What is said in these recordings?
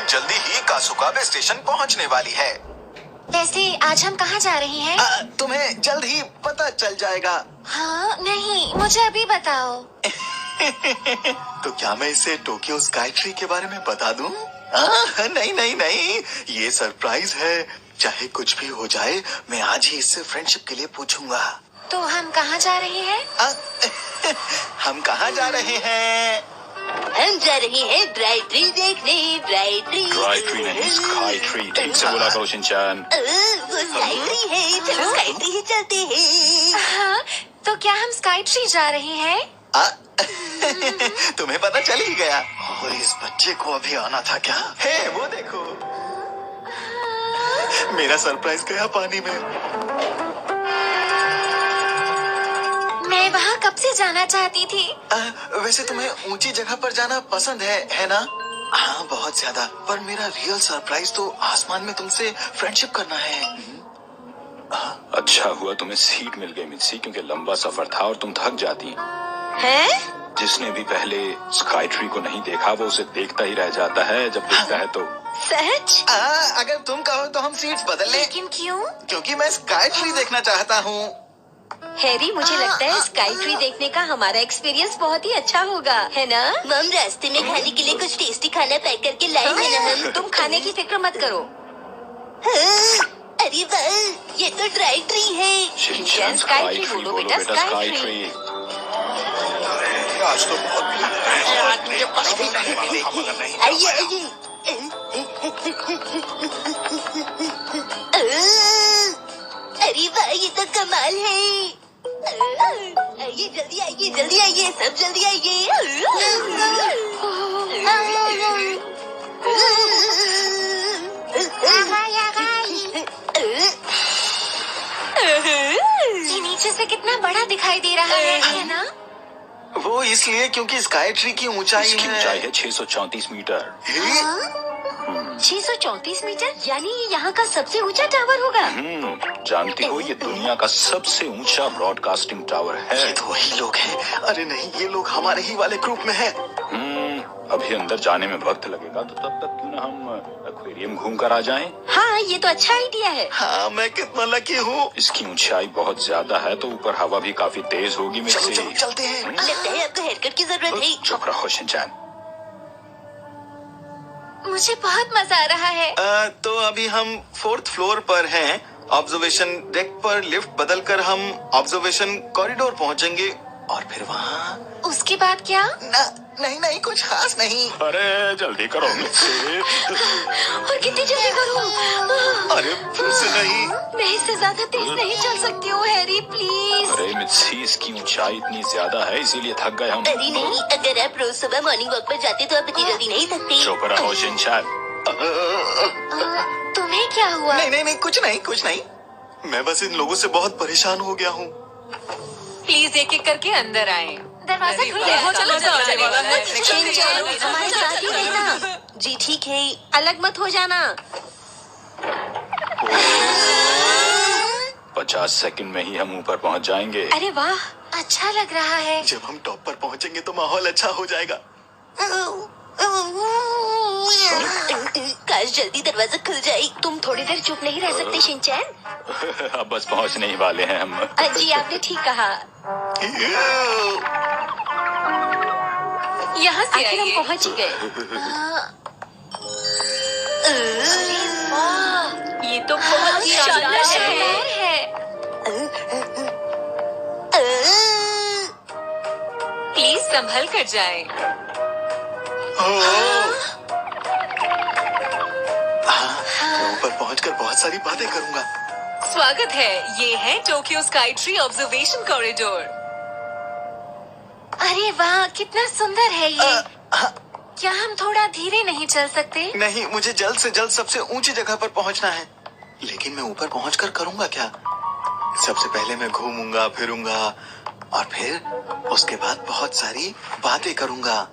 जल्दी ही कासुकाबे स्टेशन पहुंचने वाली है। वैसे आज हम कहाँ जा रहे हैं? तुम्हें जल्द ही पता चल जाएगा। हाँ नहीं, मुझे अभी बताओ। तो क्या मैं इसे टोक्यो स्काई ट्री के बारे में बता दूं? नहीं नहीं नहीं, ये सरप्राइज है। चाहे कुछ भी हो जाए, मैं आज ही इससे फ्रेंडशिप के लिए पूछूंगा। तो हम कहाँ जा रहे हैं? हम कहाँ जा रहे हैं? हम जा रहे हैं ड्राई ट्री देखने। ड्राई ट्री नहीं, स्काई ट्री। ठीक से बोला करो शिनचैन। वो स्काई ट्री है, चलो स्काई ट्री ही चलते हैं। हाँ, तो क्या हम स्काई ट्री जा रहे हैं? तुम्हें पता चल ही गया। और इस बच्चे को अभी आना था क्या? हे वो देखो, मेरा सरप्राइज गया पानी में। मैं वहाँ कब से जाना चाहती थी। वैसे तुम्हें ऊंची जगह पर जाना पसंद है ना? हाँ बहुत ज्यादा। पर मेरा रियल सरप्राइज तो आसमान में तुमसे फ्रेंडशिप करना है। अच्छा हुआ तुम्हें सीट मिल गई मित्सी, क्योंकि लंबा सफर था और तुम थक जाती। हैं? जिसने भी पहले स्काई ट्री को नहीं देखा वो उसे देखता ही रह जाता है, जब देखता है तो। सच? अगर तुम कहो तो हम सीट्स बदल लें। लेकिन क्यों? क्योंकि मैं स्काई ट्री देखना चाहता हूँ। हैरी, मुझे लगता है स्काई ट्री देखने का हमारा एक्सपीरियंस बहुत ही अच्छा होगा, है ना? मम, रास्ते में खाने के लिए कुछ टेस्टी खाना पैक करके लाए हैं ना हम। तुम खाने की फिक्र मत करो। अरे वाह, ये तो ड्राई ट्री है। शिनचैन स्काई ट्री बोलो बेटा, स्काई ट्री। आज तो बहुत आइए आइए। अरे वाह, ये तो कमाल है। आइए जल्दी आइए, जल्दी आइए, सब जल्दी आइए। ये नीचे से कितना बड़ा दिखाई दे रहा है ना? वो इसलिए क्योंकि स्काई ट्री की ऊंचाई इसकी है। ऊंचाई है 634 मीटर। 634 मीटर, यानी ये यहाँ का सबसे ऊंचा टावर होगा। जानती हो ये दुनिया का सबसे ऊंचा ब्रॉडकास्टिंग टावर है। ये तो वही लोग हैं। अरे नहीं, ये लोग हमारे ही वाले ग्रुप में हैं। अभी अंदर जाने में वक्त लगेगा, तो तब तक क्यों ना हम एक्वेरियम घूम कर आ जाएं? हाँ, ये तो अच्छा आइडिया है। हाँ, मैं कितना लकी हूँ। इसकी ऊंचाई बहुत ज्यादा है, तो ऊपर हवा भी काफी तेज होगी। चलो मिक्सी चलो चलते हैं। लगता है आपको हेयरकट की जरूरत है। चुप रहो शिनचैन। मुझे बहुत मजा आ रहा है। तो अभी हम 4th फ्लोर पर हैं। ऑब्जर्वेशन डेक पर लिफ्ट बदलकर हम ऑब्जर्वेशन कॉरिडोर पहुंचेंगे और फिर वहाँ। उसके बाद क्या? नहीं नहीं, कुछ खास नहीं। अरे जल्दी करो मिक्सी। और कितनी जल्दी करूँ? अरे फिर से नहीं। मैं इससे ज्यादा तेज नहीं चल सकती हूँ हैरी, प्लीज। अरे मिक्सी, इसकी ऊंचाई इतनी ज्यादा है, इसीलिए थक गए हम। अरे नहीं, अगर आप रोज सुबह मॉर्निंग वॉक पर जाते तो आप इतनी जल्दी नहीं थकते। चुप रहो शिनचैन। तुम्हें क्या हुआ? नहीं नहीं नहीं, कुछ नहीं कुछ नहीं। मैं बस इन लोगों से बहुत परेशान हो गया हूँ। प्लीज एक एक करके अंदर आए। दरवाजा खुल गया। चलो जाने वाला है। शिनचैन, हमारे साथ ही रहना। जी ठीक है, अलग मत हो जाना। 50 सेकंड में ही हम ऊपर पहुंच जाएंगे। अरे वाह, अच्छा लग रहा है। जब हम टॉप पर पहुंचेंगे तो माहौल अच्छा हो जाएगा। काश जल्दी दरवाजा खुल जाए। तुम थोड़ी देर चुप नहीं रह सकते शिनचैन? अब बस पहुंचने ही वाले हैं हम। जी आपने ठीक कहा। यहाँ से आखिर हम आइए। पहुंच ही गए। ये तो बहुत ही शानदार है। प्लीज संभल कर जाए। मैं ऊपर पहुंचकर बहुत सारी बातें करूंगा। स्वागत है, ये है Tokyo sky tree observation corridor. अरे वाह, कितना सुंदर है ये। क्या हम थोड़ा धीरे नहीं चल सकते? नहीं, मुझे जल्द से जल्द सबसे ऊंची जगह पर पहुंचना है। लेकिन मैं ऊपर पहुंचकर करूंगा क्या? सबसे पहले मैं घूमूंगा फिरूंगा और फिर उसके बाद बहुत सारी बातें करूंगा।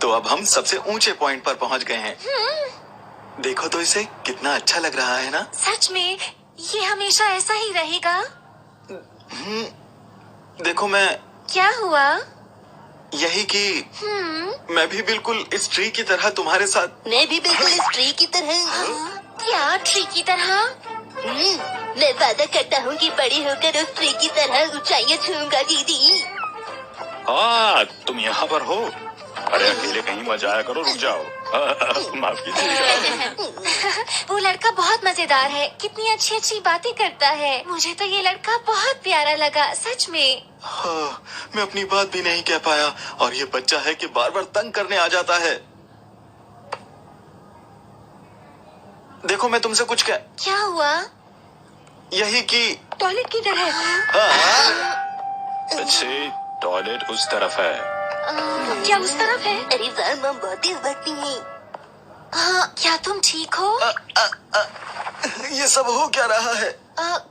तो अब हम सबसे ऊंचे पॉइंट पर पहुंच गए हैं। देखो तो इसे, कितना अच्छा लग रहा है ना? सच में ये हमेशा ऐसा ही रहेगा? देखो, मैं क्या हुआ? यही कि मैं भी बिल्कुल इस ट्री की तरह तुम्हारे साथ। मैं भी बिल्कुल इस ट्री की तरह। क्या ट्री की तरह? मैं वादा करता हूँ कि बड़ी होकर उस ट्री की तरह ऊंचाइयाँ छूंगा दीदी। हाँ, तुम यहाँ पर हो? अरे अकेले कहीं मत जाया करो, रुक जाओ। माफ कीजिएगा। वो लड़का बहुत मजेदार है, कितनी अच्छी अच्छी बातें करता है। मुझे तो ये लड़का बहुत प्यारा लगा, सच में। हाँ, मैं अपनी बात भी नहीं कह पाया और ये बच्चा है कि बार बार तंग करने आ जाता है। देखो मैं तुमसे कुछ क्या हुआ? यही कि टॉयलेट की तरह। अच्छे, टॉयलेट उस तरफ है। क्या उस तरफ है? अरे वाह, मम बहुत तेज भगती है। हाँ, क्या तुम ठीक हो? ये सब हो क्या रहा है?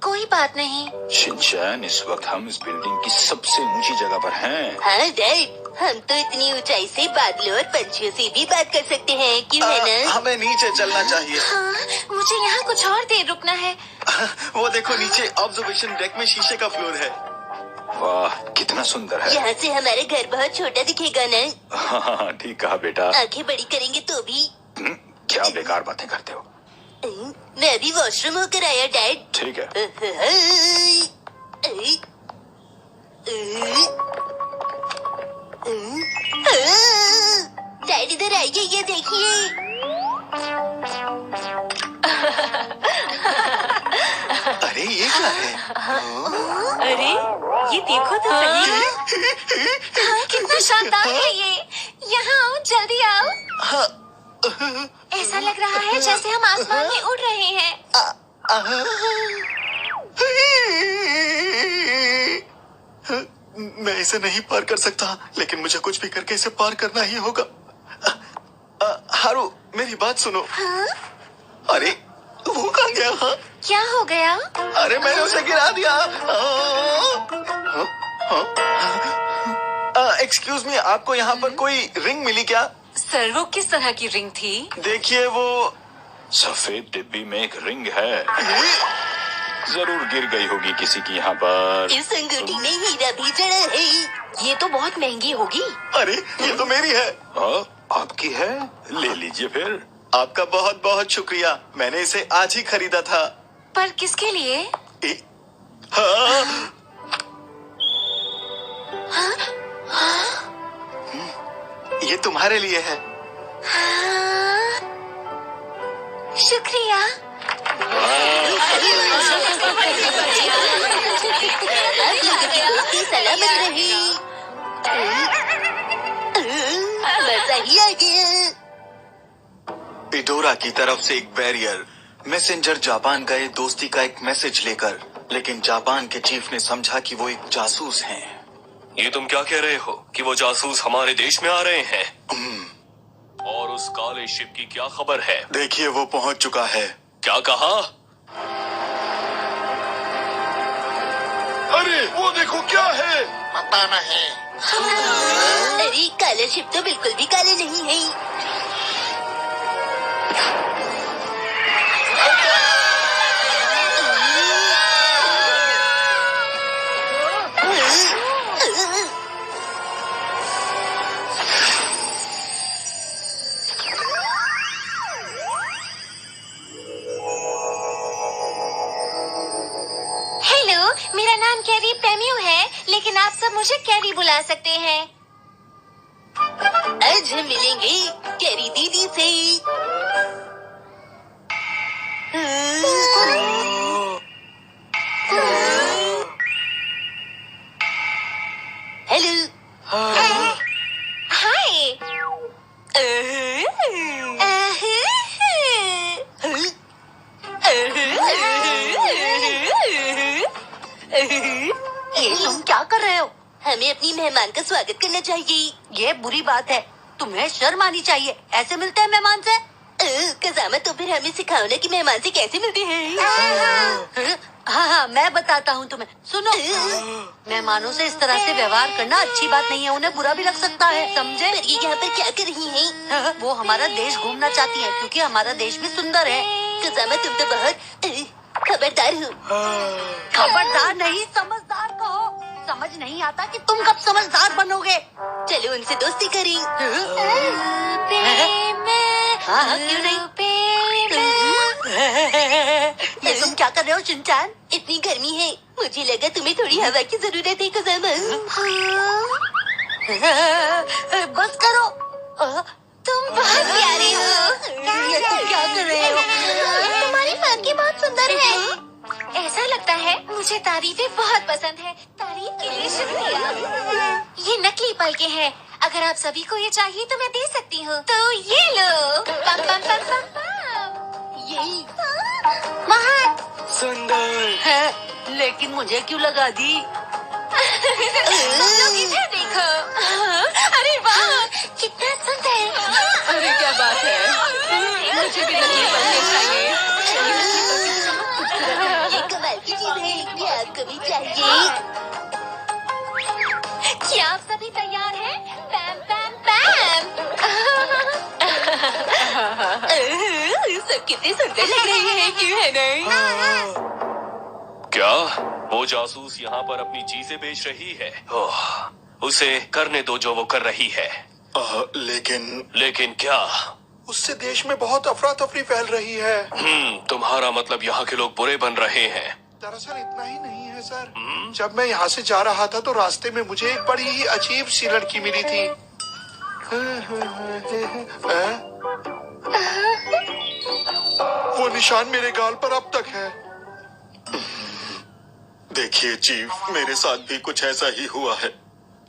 कोई बात नहीं। शिनचैन, इस वक्त हम इस बिल्डिंग की सबसे ऊंची जगह पर हैं। हाँ डैड, हम तो इतनी ऊंचाई से बादलों और पंछियों से भी बात कर सकते हैं, क्यों है ना? हमें नीचे चलना चाहिए। हाँ, मुझे यहाँ कुछ और देर रुकना है। वो देखो नीचे ऑब्जर्वेशन डेक में शीशे का फ्लोर है। वाह, कितना सुंदर है। यहाँ से हमारा घर बहुत छोटा दिखेगा ना? हाँ, ठीक कहा बेटा। आंखें बड़ी करेंगे तो भी। क्या बेकार बातें करते हो। मैं अभी वॉशरूम होकर आया डैड। ठीक है। डैड इधर आइए, ये देखिए। अरे ये क्या है? अरे ये देखो तो सही। हाँ, कितना शानदार है ये। यहाँ आओ, जल्दी आओ। ऐसा लग रहा है जैसे हम आसमान में उड़ रहे हैं। मैं इसे नहीं पार कर सकता, लेकिन मुझे कुछ भी करके इसे पार करना ही होगा। हारू, मेरी बात सुनो। अरे वो कहाँ गया? हाँ? क्या हो गया? अरे मैंने उसे गिरा दिया। एक्सक्यूज मी, आपको यहाँ पर कोई रिंग मिली क्या? सर वो किस तरह की रिंग थी? देखिए वो सफेद डिब्बी में एक रिंग है। जरूर गिर गई होगी किसी की यहाँ पर। इस अंगूठी में हीरा भी जड़ा है। ये तो बहुत महंगी होगी। अरे ये तो मेरी है। हाँ, आपकी है? ले लीजिए फिर। आपका बहुत बहुत शुक्रिया, मैंने इसे आज ही खरीदा था। पर किसके लिए? हाँ। ये तुम्हारे लिए है। हाँ, शुक्रिया। सलामत रही। मजा ही आ गया। इडोरा की तरफ से एक बैरियर। मैसेंजर जापान गए दोस्ती का एक मैसेज लेकर, लेकिन जापान के चीफ ने समझा कि वो एक जासूस हैं। ये तुम क्या कह रहे हो कि वो जासूस हमारे देश में आ रहे हैं? और उस काले शिप की क्या खबर है? देखिए वो पहुंच चुका है। क्या कहा? अरे वो देखो क्या है। पता नहीं। अरे काला शिप तो बिल्कुल भी काले नहीं है। हेलो, मेरा नाम कैरी पेम्यू है, लेकिन आप सब मुझे कैरी बुला सकते हैं। आज हम मिलेंगे कैरी दीदी से। हेलो। हाय। ये तुम क्या कर रहे हो? हमें अपनी मेहमान का स्वागत करना चाहिए। ये बुरी बात है, तुम्हें शर्म आनी चाहिए। ऐसे मिलते हैं मेहमान से? कजामा, तो फिर हमें सिखाओ ना कि मेहमान से कैसे मिलते हैं। हाँ, मैं बताता हूँ तुम्हें। सुनो, मेहमानों से इस तरह से व्यवहार करना अच्छी बात नहीं है, उन्हें बुरा भी लग सकता है, समझे? पर ये यहाँ पर क्या कर रही हैं? वो हमारा देश घूमना चाहती है, क्योंकि हमारा देश भी सुंदर है। कजामा, तुम तो बहुत खबरदार हो। खबरदार नहीं, समझदार कहो। समझ नहीं आता कि तुम कब समझदार बनोगे। चलो उनसे दोस्ती करें। हाँ, क्यों नहीं? ये तुम क्या कर रहे हो शिनचैन? इतनी गर्मी है, मुझे लगा तुम्हें थोड़ी हवा की जरूरत है कुजामा। बस करो। तुम बहुत प्यारे हो। ये तुम क्या कर रहे हो? तुम्हारी फर्की बहुत सुंदर है। ऐसा लगता है मुझे तारीफें बहुत पसंद है। तारीफ के लिए शुक्रिया। ये नकली पलके हैं। अगर आप सभी को ये चाहिए तो मैं दे सकती हूँ। तो ये लो। पम पम पम पम पम। यही महक। सुंदर है, लेकिन मुझे क्यों लगा दी? तुम लोग इधर देखो। अरे वाह, कितना सुंदर। अरे क्या बात है, मुझे भी नकली पलके चाहिए। ये कमाल की चीज है, ये आपको भी चाहिए। क्या आप सभी तैयार हैं? पैम पैम पैम। सब कितने सुंदर लग रहे हैं, क्यों है नहीं? क्या वो जासूस यहाँ पर अपनी चीजें बेच रही है? ओह, उसे करने दो जो वो कर रही है। लेकिन क्या? उससे देश में बहुत अफरा तफरी फैल रही है। तुम्हारा मतलब यहाँ के लोग बुरे बन रहे हैं। दरअसल इतना ही नहीं है सर। जब मैं यहाँ से जा रहा था तो रास्ते में मुझे एक बड़ी ही अजीब सी लड़की मिली थी। वो निशान मेरे गाल पर अब तक है। देखिए चीफ, मेरे साथ भी कुछ ऐसा ही हुआ है।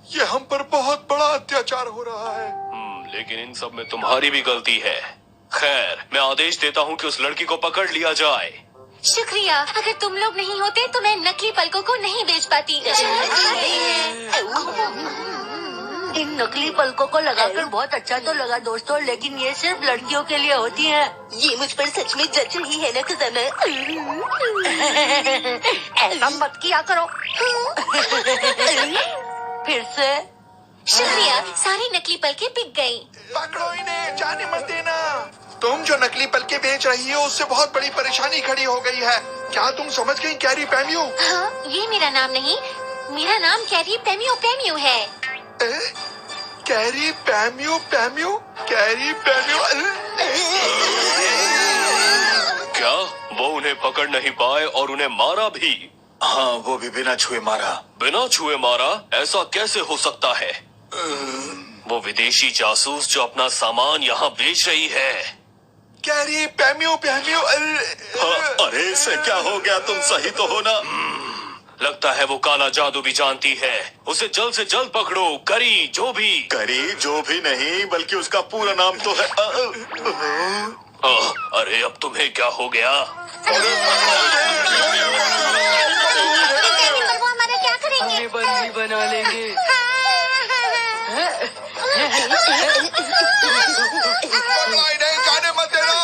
ये हम पर बहुत बड़ा अत्याचार हो रहा है। लेकिन इन सब में तुम्हारी भी गलती है। खैर, मैं आदेश देता हूँ कि उस लड़की को पकड़ लिया जाए। शुक्रिया। अगर तुम लोग नहीं होते तो मैं नकली पलकों को नहीं बेच पाती। इन नकली पलकों को लगाकर बहुत अच्छा तो लगा दोस्तों, लेकिन ये सिर्फ लड़कियों के लिए होती हैं। ये मुझ पर सच में जच रही है ना कुजामा? ऐसा मत किया करो। फिर से शुक्रिया, सारी नकली पलकें बिक गयी। पकड़ो इन्हें, जाने मत देना। तुम जो नकली पलके बेच रही हो उससे बहुत बड़ी परेशानी खड़ी हो गई है। क्या तुम समझ गई कैरी पैम्यू? हाँ, ये मेरा नाम नहीं, मेरा नाम कैरी पैम्यू पैम्यू है। कैरी पैम्यू पैम्यू कैरी पैम्यू। क्या वो उन्हें पकड़ नहीं पाए और उन्हें मारा भी? हाँ, वो भी बिना छुए मारा। बिना छुए मारा? ऐसा कैसे हो सकता है? वो विदेशी जासूस जो अपना सामान यहाँ बेच रही है। कैरी पैम्यू पैम्यू। अरे इसे क्या हो गया? तुम सही तो हो ना? लगता है वो काला जादू भी जानती है। उसे जल्द से जल्द पकड़ो। करी जो भी नहीं, बल्कि उसका पूरा नाम तो है। अरे अब तुम्हें क्या हो गया? वो हमारा क्या करेंगे? हमें बंदी बना लेंगे। नहीं, जाने मत देना।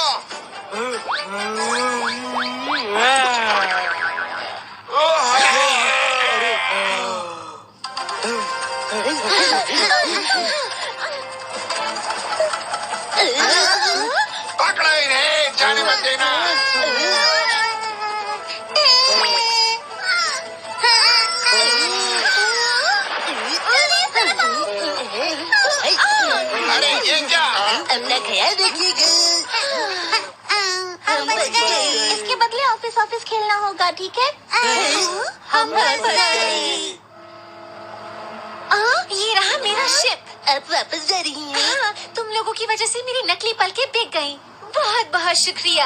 पकड़ो इन्हें, जाने मत देना। अरे ये क्या? अपना ख्याल रखिएगा। हम बच गए। इसके बदले ऑफिस ऑफिस खेलना होगा, ठीक है? हम बच गए। ये रहा मेरा शिप। अब वापस जा रही हैं। हाँ, तुम लोगों की वजह से मेरी नकली पलकें बिक गईं। बहुत बहुत शुक्रिया।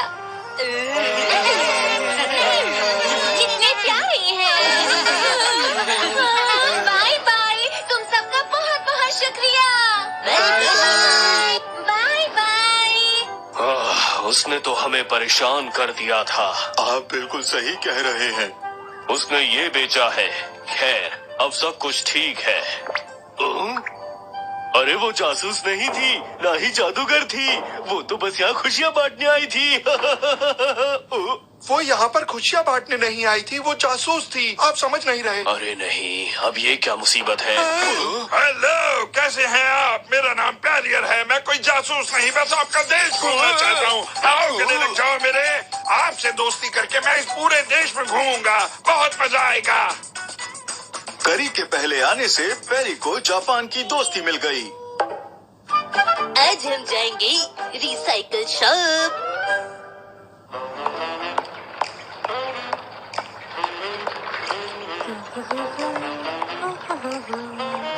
कितने प्यारे हैं। Bye bye. तुम सबका बहुत बहुत शुक्रिया। Bye bye. उसने तो हमें परेशान कर दिया था। आप बिल्कुल सही कह रहे हैं। उसने ये बेचा है। खैर, अब सब कुछ ठीक है। अरे वो जासूस नहीं थी, ना ही जादूगर थी। वो तो बस यहाँ खुशियाँ बांटने आई थी। वो यहाँ पर खुशियाँ बांटने नहीं आई थी, वो जासूस थी। आप समझ नहीं रहे। अरे नहीं, अब ये क्या मुसीबत है? हेलो, कैसे हैं आप? मेरा नाम पैलियर है। मैं कोई जासूस नहीं, बस आपका देश घूमना चाहता हूँ। आओ गले लग जाओ मेरे। आपसे दोस्ती करके मैं इस पूरे देश में घूमूंगा। बहुत मजा आएगा। करी के पहले आने से पेरी को जापान की दोस्ती मिल गई। आज हम जाएंगे रिसाइकल शॉप।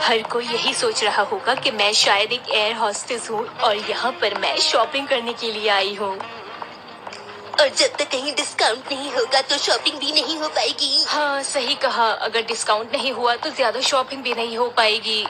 हर कोई यही सोच रहा होगा कि मैं शायद एक एयर हॉस्टेस हूँ और यहाँ पर मैं शॉपिंग करने के लिए आई हूँ। और जब तक कहीं डिस्काउंट नहीं होगा तो शॉपिंग भी नहीं हो पाएगी। हाँ सही कहा, अगर डिस्काउंट नहीं हुआ तो ज्यादा शॉपिंग भी नहीं हो पाएगी।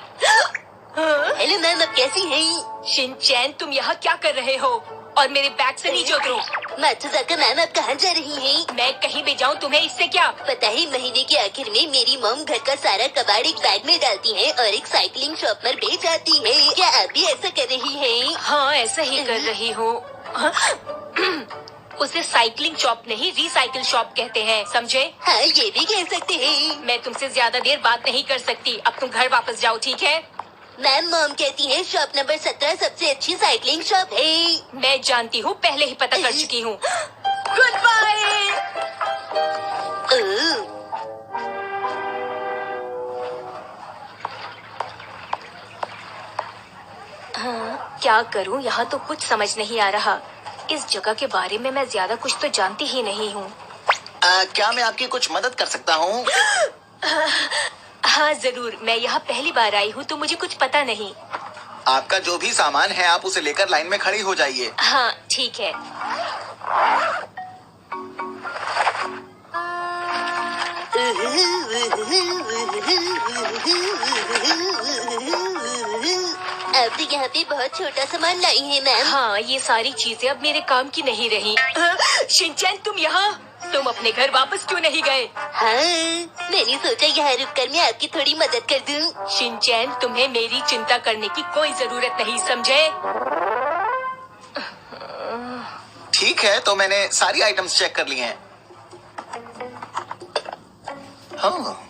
हेलो मैम, आप कैसी हैं? शिनचैन, तुम यहाँ क्या कर रहे हो? और मेरे बैग से नीचे उतरो। मात्सुजाका मैम, आप कहाँ जा रही हैं? मैं कहीं भी जाऊँ तुम्हें इससे क्या? पता है, महीने के आखिर में मेरी मॉम घर का सारा कबाड़ एक बैग में डालती है और एक साइकिलिंग शॉप पर बेच आती है। क्या आप भी ऐसा कर रही हैं? हाँ ऐसा ही कर रही हूँ। उसे साइकिलिंग शॉप नहीं रिसाइकिल शॉप कहते हैं, समझे? हाँ, ये भी कह सकते हैं। मैं तुमसे ज्यादा देर बात नहीं कर सकती, अब तुम घर वापस जाओ, ठीक है? मैम, मॉम कहती है शॉप नंबर 17 सबसे अच्छी साइकिलिंग शॉप है। मैं जानती हूँ, पहले ही पता कर चुकी हूँ। Goodbye. हाँ, क्या करूँ, यहाँ तो कुछ समझ नहीं आ रहा। इस जगह के बारे में मैं ज्यादा कुछ तो जानती ही नहीं हूँ। क्या मैं आपकी कुछ मदद कर सकता हूँ? हाँ जरूर, मैं यहाँ पहली बार आई हूँ तो मुझे कुछ पता नहीं। आपका जो भी सामान है आप उसे लेकर लाइन में खड़ी हो जाइए। हाँ ठीक है। आप तो यहाँ पे बहुत छोटा सामान लाई है मैम। हाँ, ये सारी चीजें अब मेरे काम की नहीं रही। शिनचैन, तुम यहाँ? तुम अपने घर वापस क्यों नहीं गए? हाँ, मैंने सोचा यहाँ रुककर मैं आपकी थोड़ी मदद कर दूं। शिनचैन, तुम्हें मेरी चिंता करने की कोई जरूरत नहीं, समझे? ठीक है, तो मैंने सारी आइटम्स चेक कर ली हैं। हाँ।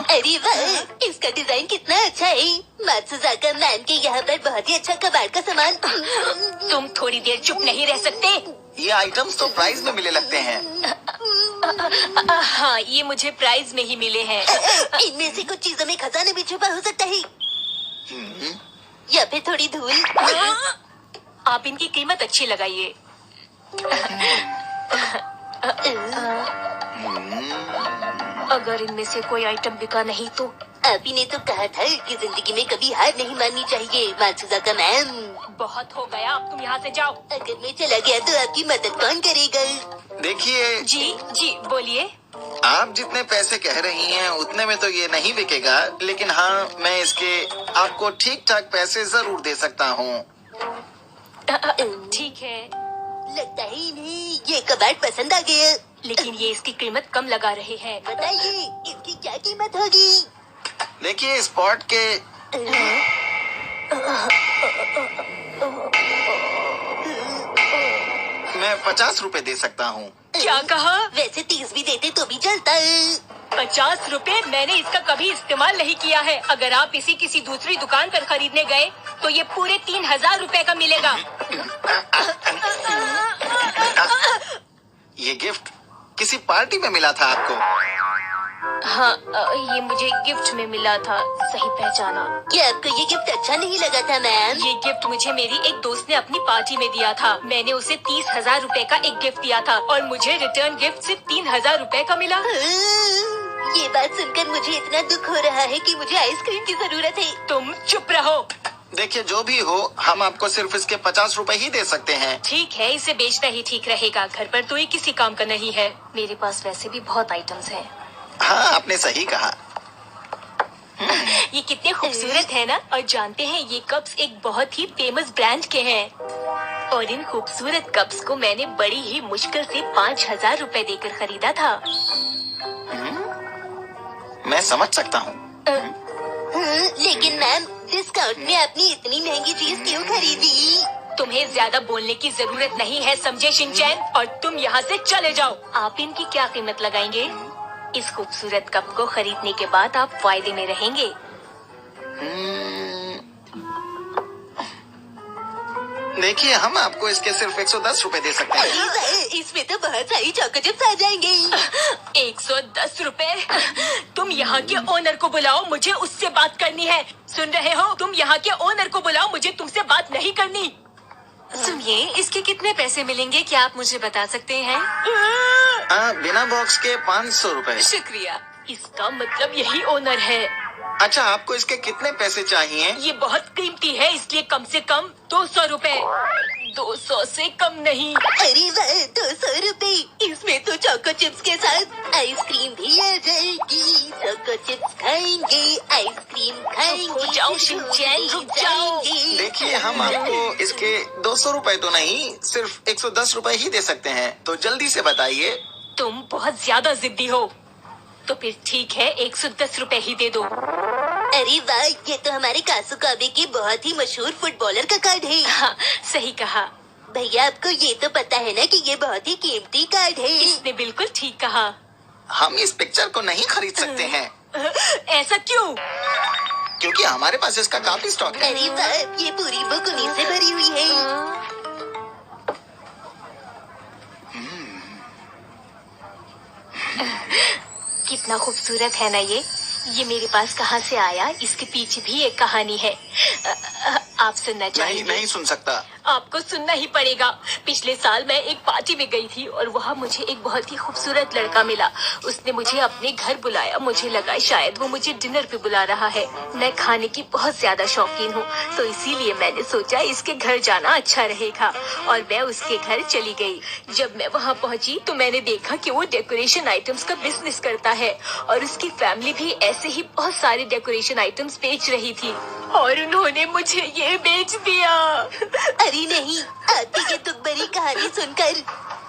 अरे वाह, इसका डिजाइन कितना अच्छा है। मात्सुजाका मैम के यहाँ पर बहुत ही अच्छा कबाड़ का सामान। तुम थोड़ी देर चुप नहीं रह सकते? ये आइटम्स तो प्राइस में मिले लगते हैं। हाँ, ये मुझे प्राइज में ही मिले हैं। इनमें से कुछ चीजों में खजाना भी छुपा हो सकता है, या फिर थोड़ी धूल। आप इनकी कीमत अच्छी लगाइए। अगर इनमें से कोई आइटम बिका नहीं तो? आप ही ने तो कहा था कि जिंदगी में कभी हार नहीं माननी चाहिए मात्सुजाका मैम। बहुत हो गया, अब तुम यहाँ से जाओ। अगर मैं चला गया तो आपकी मदद कौन करेगा? देखिए जी जी बोलिए। आप जितने पैसे कह रही हैं उतने में तो ये नहीं बिकेगा, लेकिन हाँ मैं इसके आपको ठीक ठाक पैसे जरूर दे सकता हूँ। ठीक है, लगता है इन्हें ये कबाड़ पसंद आ गया। लेकिन ये इसकी कीमत कम लगा रहे हैं। बताइए इसकी क्या कीमत होगी? देखिए स्पॉट के मैं 50 रुपए दे सकता हूँ। क्या कहा? वैसे 30 भी देते तो भी चलता है। 50 रुपए? मैंने इसका कभी इस्तेमाल नहीं किया है। अगर आप इसी किसी दूसरी दुकान पर खरीदने गए तो ये पूरे 3000 रुपए का मिलेगा। ये गिफ्ट किसी पार्टी में मिला था आपको? हाँ, ये मुझे गिफ्ट में मिला था। सही पहचाना। क्या आपको ये गिफ्ट अच्छा नहीं लगा था मैम? ये गिफ्ट मुझे मेरी एक दोस्त ने अपनी पार्टी में दिया था। मैंने उसे 30,000 रुपए का एक गिफ्ट दिया था और मुझे रिटर्न गिफ्ट सिर्फ 3,000 रुपए का मिला। ये बात सुनकर मुझे इतना दुख हो रहा है कि मुझे आइसक्रीम की जरूरत है। तुम चुप रहो। देखिए जो भी हो, हम आपको सिर्फ इसके 50 रुपए ही दे सकते हैं। ठीक है, इसे बेचना ही ठीक रहेगा। घर पर तो ये किसी काम का नहीं है। मेरे पास वैसे भी बहुत आइटम्स हैं। हाँ आपने सही कहा। ये कितने खूबसूरत है ना। और जानते हैं ये कप्स एक बहुत ही फेमस ब्रांड के हैं। और इन खूबसूरत कप्स को मैंने बड़ी ही मुश्किल से 5,000 रुपए देकर खरीदा था। मैं समझ सकता हूँ। लेकिन मैम डिस्काउंट में आपने इतनी महंगी चीज क्यों खरीदी? तुम्हें ज्यादा बोलने की जरूरत नहीं है, समझे शिनचैन? और तुम यहाँ से चले जाओ। आप इनकी क्या कीमत लगाएंगे? इस खूबसूरत कप को खरीदने के बाद आप फायदे में रहेंगे। देखिए, हम आपको इसके सिर्फ 110 रुपए दे सकते हैं। अरे वाह, इसमें तो बहुत सारी चॉको चिप्स आ जाएंगे। 110 रुपए? तुम यहाँ के ओनर को बुलाओ, मुझे उससे बात करनी है। सुन रहे हो? तुम यहाँ के ओनर को बुलाओ, मुझे तुमसे बात नहीं करनी। सुनिए, इसके कितने पैसे मिलेंगे, क्या आप मुझे बता सकते हैं? बिना बॉक्स के 500 रुपए। शुक्रिया। इसका मतलब यही ओनर है। अच्छा, आपको इसके कितने पैसे चाहिए? ये बहुत कीमती है, इसलिए कम से कम 200 रुपए। 200 से कम नहीं। अरे वाह, 200 रुपए। इसमें तो चॉको चिप्स के साथ आइसक्रीम भी आ जाएगी। चॉको चिप्स खाएंगे, आइसक्रीम खाएंगे। रुक जाओ शिनचैन, रुक जाओ। देखिए, हम आपको इसके 200 रुपए तो नहीं, सिर्फ 110 रुपए ही दे सकते हैं, तो जल्दी से बताइए। तुम बहुत ज्यादा जिद्दी हो। तो फिर ठीक है, 110 रुपए ही दे दो। अरे वाह, ये तो हमारे कासुकाबे के बहुत ही मशहूर फुटबॉलर का कार्ड है। हाँ, सही कहा। भैया, आपको ये तो पता है ना कि ये बहुत ही कीमती कार्ड है। इसने बिल्कुल ठीक कहा। हम इस पिक्चर को नहीं खरीद सकते हैं, ऐसा क्यों? क्योंकि हमारे पास इसका काफी स्टॉक है। अरे वाह, ये पूरी बुक उन्हीं से भरी हुई है। कितना खूबसूरत है ना ये मेरे पास कहाँ से आया? इसके पीछे भी एक कहानी है। आप सुनना नहीं, चाहेंगे? नहीं सुन सकता। आपको सुनना ही पड़ेगा। पिछले साल मैं एक पार्टी में गई थी और वहाँ मुझे एक बहुत ही खूबसूरत लड़का मिला। उसने मुझे अपने घर बुलाया। मुझे लगा शायद वो मुझे डिनर पे बुला रहा है। मैं खाने की बहुत ज्यादा शौकीन हूँ, तो इसीलिए मैंने सोचा इसके घर जाना अच्छा रहेगा और मैं उसके घर चली गई। जब मैं वहाँ पहुँची तो मैंने देखा कि वो डेकोरेशन आइटम्स का बिजनेस करता है और उसकी फैमिली भी ऐसे ही बहुत सारे डेकोरेशन आइटम्स बेच रही थी और उन्होंने मुझे ये बेच दिया। अरे नहीं, आपकी ये दुख भरी कहानी सुनकर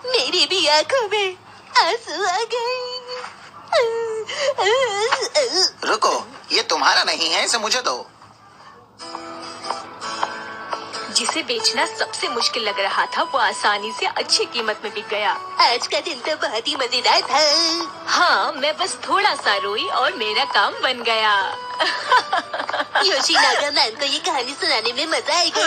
मेरी भी आंखों में आंसू आ गए। रुको, ये तुम्हारा नहीं है, इसे मुझे दो। जिसे बेचना सबसे मुश्किल लग रहा था वो आसानी से अच्छी कीमत में बिक गया। आज का दिन तो बहुत ही मजेदार था। हाँ, मैं बस थोड़ा सा रोई और मेरा काम बन गया। योशीनागा मैम को ये कहानी सुनाने में मजा आएगा।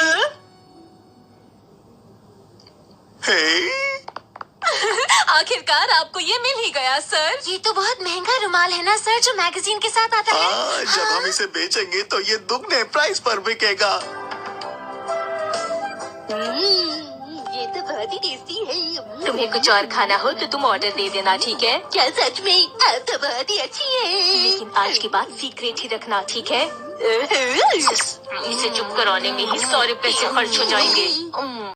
आखिरकार आपको ये मिल ही गया सर। ये तो बहुत महंगा रुमाल है ना सर, जो मैगजीन के साथ आता है। जब हम इसे बेचेंगे तो ये दुगने प्राइस पर बिकेगा। ये तो बहुत ही टेस्टी है। तुम्हें कुछ और खाना हो तो तुम ऑर्डर दे देना, ठीक है? क्या सच में? आप तो बहुत ही अच्छी है। लेकिन आज की बात सीक्रेट ही रखना, ठीक है? इसे चुप कराने में ही 100 रुपए से खर्च हो जाएंगे।